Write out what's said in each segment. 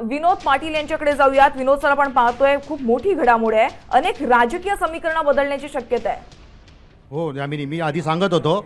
विनोद पाटील यांच्याकडे जाऊयात। विनोद सर, आपण पाहतोय खूप मोठी घडामोड आहे, अनेक राजकीय समीकरणं बदलण्याची शक्यता आहे। हो यामिनी, मी आधी सांगत होतो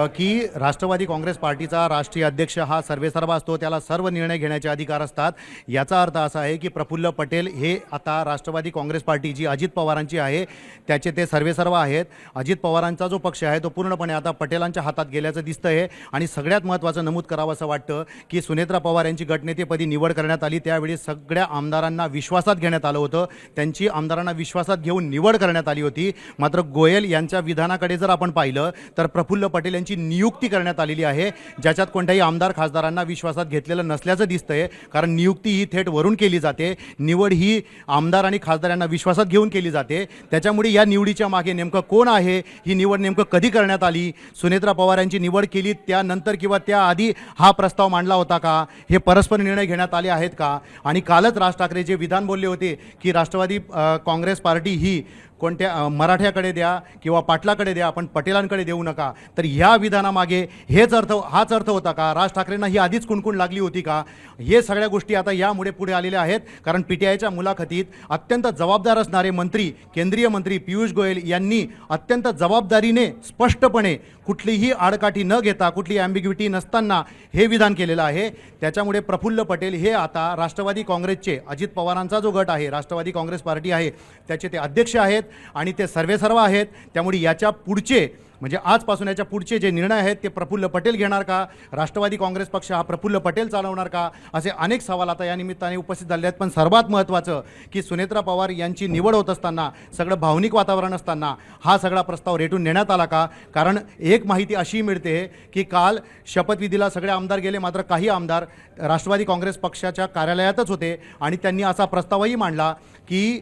की राष्ट्रवादी काँग्रेस पार्टीचा राष्ट्रीय अध्यक्ष हा सर्वेसर्वा असतो, त्याला सर्व निर्णय घेण्याचे अधिकार असतात। याचा अर्थ असा आहे की प्रफुल्ल पटेल हे आता राष्ट्रवादी काँग्रेस पार्टी जी अजित पवारांची आहे त्याचे ते सर्वेसर्वा आहेत। अजित पवारांचा जो पक्ष आहे तो पूर्णपणे आता पटेलांच्या हातात गेल्याचं दिसतं आहे। आणि सगळ्यात महत्त्वाचं नमूद करावं असं वाटतं की सुनेत्रा पवार यांची गटनेतेपदी निवड करण्यात आली, त्यावेळी सगळ्या आमदारांना विश्वासात घेण्यात आलं होतं, त्यांची आमदारांना विश्वासात घेऊन निवड करण्यात आली होती। मात्र गोयल यांच्या विधानाकडे जर आपण पाहिलं तर प्रफुल्ल पटेल यांची नियुक्ती करण्यात आलेली आहे, ज्याच्यात कोणत्याही आमदार खासदारांना विश्वासात घेतलेलं नसल्याचं दिसतंय। कारण नियुक्ती ही थेट वरून केली जाते, निवड ही आमदार आणि खासदार यांना विश्वासात घेऊन केली जाते। त्याच्यामुळे या निवडीच्या मागे नेमकं कोण आहे, ही निवड नेमकं कधी करण्यात आली, सुनेत्रा पवार यांची निवड केली त्यानंतर किंवा त्याआधी हा प्रस्ताव मांडला होता का, हे परस्पर निर्णय घेण्यात आले आहेत का। आणि कालच राज ठाकरे जे विधान बोलले होते की राष्ट्रवादी काँग्रेस पार्टी ही कोणत्या मराठ्याकडे द्या किंवा पाटलाकडे द्या, आपण पटेलांकडे देऊ नका, तर ह्या विधानामागे हाच अर्थ होता का, राज ठाकरेंना ही आधीच कुणकुण लागली होती का। हे सगळ्या गोष्टी आता यामुळे पुढे आलेल्या आहेत। कारण पीटीआयच्या मुलाखतीत अत्यंत जबाबदार असणारे मंत्री, केंद्रीय मंत्री पियुष गोयल यांनी अत्यंत जबाबदारीने स्पष्टपणे कुठलीही आडकाठी न घेता, कुठली ॲम्बिग्युटी नसताना हे विधान केलेलं आहे। त्याच्यामुळे प्रफुल्ल पटेल हे आता राष्ट्रवादी काँग्रेसचे, अजित पवारांचा जो गट आहे राष्ट्रवादी काँग्रेस पार्टी आहे त्याचे ते अध्यक्ष आहेत आणि ते सर्वेसर्वा आहेत। त्यामुळे याच्या पुढचे म्हणजे आजपासून याच्या पुढचे जे निर्णय आहेत ते प्रफुल्ल पटेल घेणार का, राष्ट्रवादी काँग्रेस पक्ष हा प्रफुल्ल पटेल चालवणार का, असे अनेक सवाल आता या निमित्ताने उपस्थित झाले आहेत। पण सर्वात महत्त्वाचं की सुनेत्रा पवार यांची निवड होत असताना, सगळं भावनिक वातावरण असताना हा सगळा प्रस्ताव रेटून नेण्यात आला का। कारण एक माहिती अशी मिळते की काल शपथविधीला सगळे आमदार गेले, मात्र काही आमदार राष्ट्रवादी काँग्रेस पक्षाच्या कार्यालयातच होते आणि त्यांनी असा प्रस्तावही मांडला की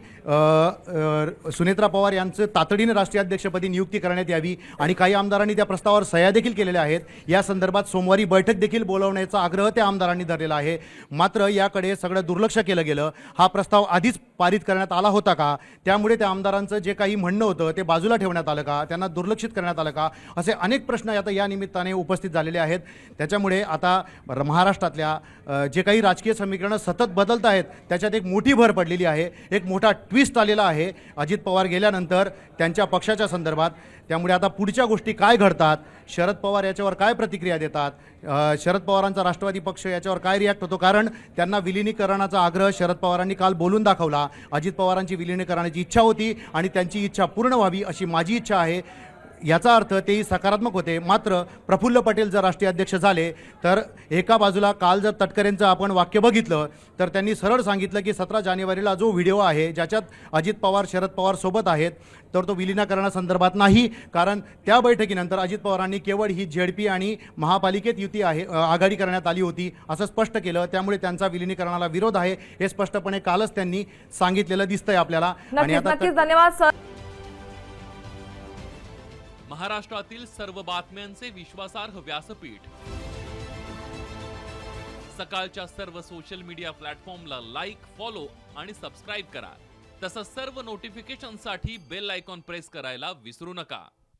सुनेत्रा पवार यांचं तातडीने राष्ट्रीय अध्यक्षपदी नियुक्ती करण्यात यावी आणि काही आमदारांनी त्या प्रस्तावावर सह्या देखील केलेल्या आहेत। या संदर्भात सोमवारी बैठक देखील बोलवण्याचा आग्रह त्या आमदारांनी धरलेला आहे। मात्र याकडे सगळं दुर्लक्ष केलं गेलं। हा प्रस्ताव आधीच पारित करण्यात आला होता का, त्यामुळे त्या आमदारांचं जे काही म्हणणं होतं ते बाजूला ठेवण्यात आलं का, त्यांना दुर्लक्षित करण्यात आलं का, असे अनेक प्रश्न आता या निमित्ताने उपस्थित झालेले आहेत। त्याच्यामुळे आता महाराष्ट्रातल्या जे काही राजकीय समीकरणं सतत बदलत आहेत त्याच्यात एक मोठी भर पडलेली आहे, एक मोठा ट्विस्ट आलेला आहे अजित पवार गेल्यानंतर त्यांच्या पक्षाच्या संदर्भात। त्यामुळे आता पुढच्या गोष्टी काय घडतात, शरद पवार याच्यावर काय प्रतिक्रिया देतात, शरद पवारांचा राष्ट्रवादी पक्ष याच्यावर काय रिॲक्ट होतो। कारण त्यांना विलिनीकरणाचा आग्रह शरद पवारांनी काल बोलून दाखवला। अजित पवारांची विलिनीकरणाची इच्छा होती आणि त्यांची इच्छा पूर्ण व्हावी अशी माझी इच्छा आहे, याचा अर्थ तेही सकारात्मक होते। मात्र प्रफुल्ल पटेल जर राष्ट्रीय अध्यक्ष झाले तर एका बाजूला काल जर तटकरेंचं आपण वाक्य बघितलं तर त्यांनी सरळ सांगितलं की 17 जानेवारीला जो व्हिडिओ आहे ज्याच्यात अजित पवार शरद पवार सोबत आहेत तर तो विलिनीकरणासंदर्भात नाही, कारण त्या बैठकीनंतर अजित पवारांनी केवळ ही जेडपी आणि महापालिकेत युती आहे आघाडी करण्यात आली होती असं स्पष्ट केलं। त्यामुळे त्यांचा विलिनीकरणाला विरोध आहे हे स्पष्टपणे कालच त्यांनी सांगितलेलं दिसतंय आपल्याला। आणि आता धन्यवाद सर। महाराष्ट्रातील सर्व बातम्यांचे विश्वासार्ह व्यासपीठ, सकाळच्या सर्व सोशल मीडिया प्लॅटफॉर्मला लाईक, फॉलो आणि सबस्क्राईब करा। तसंच सर्व नोटिफिकेशनसाठी बेल आयकॉन प्रेस करायला विसरू नका।